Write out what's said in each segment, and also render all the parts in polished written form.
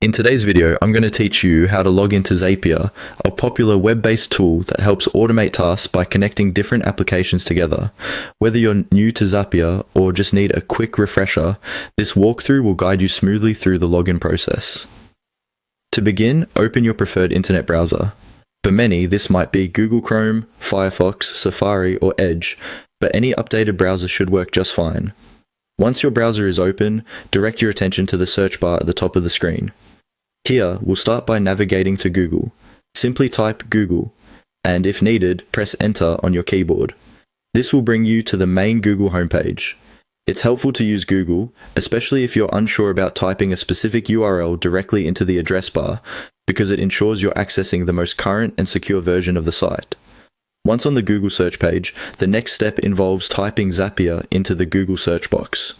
In today's video, I'm going to teach you how to log into Zapier, a popular web-based tool that helps automate tasks by connecting different applications together. Whether you're new to Zapier or just need a quick refresher, this walkthrough will guide you smoothly through the login process. To begin, open your preferred internet browser. For many, this might be Google Chrome, Firefox, Safari, or Edge, but any updated browser should work just fine. Once your browser is open, direct your attention to the search bar at the top of the screen. Here, we'll start by navigating to Google. Simply type Google, and if needed, press Enter on your keyboard. This will bring you to the main Google homepage. It's helpful to use Google, especially if you're unsure about typing a specific URL directly into the address bar, because it ensures you're accessing the most current and secure version of the site. Once on the Google search page, the next step involves typing Zapier into the Google search box.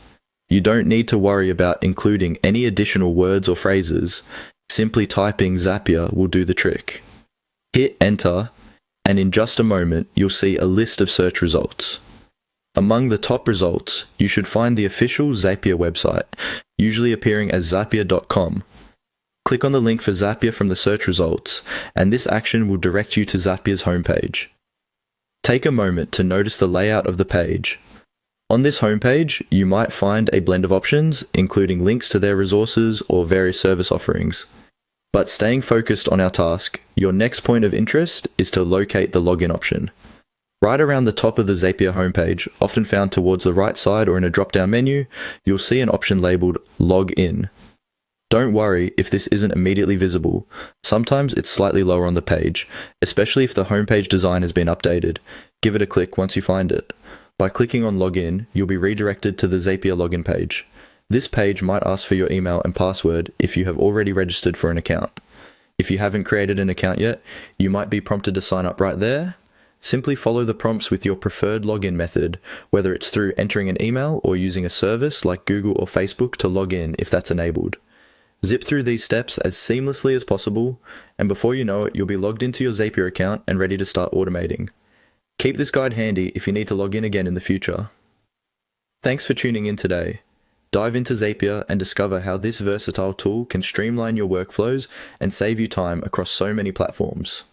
You don't need to worry about including any additional words or phrases. Simply typing Zapier will do the trick. Hit Enter, and in just a moment, you'll see a list of search results. Among the top results, you should find the official Zapier website, usually appearing as zapier.com. Click on the link for Zapier from the search results, and this action will direct you to Zapier's homepage. Take a moment to notice the layout of the page. On this homepage, you might find a blend of options, including links to their resources or various service offerings. But staying focused on our task, your next point of interest is to locate the login option. Right around the top of the Zapier homepage, often found towards the right side or in a drop-down menu, you'll see an option labeled Log In. Don't worry if this isn't immediately visible. Sometimes it's slightly lower on the page, especially if the homepage design has been updated. Give it a click once you find it. By clicking on Login, you'll be redirected to the Zapier login page. This page might ask for your email and password if you have already registered for an account. If you haven't created an account yet, you might be prompted to sign up right there. Simply follow the prompts with your preferred login method, whether it's through entering an email or using a service like Google or Facebook to log in if that's enabled. Zip through these steps as seamlessly as possible, and before you know it, you'll be logged into your Zapier account and ready to start automating. Keep this guide handy if you need to log in again in the future. Thanks for tuning in today. Dive into Zapier and discover how this versatile tool can streamline your workflows and save you time across so many platforms.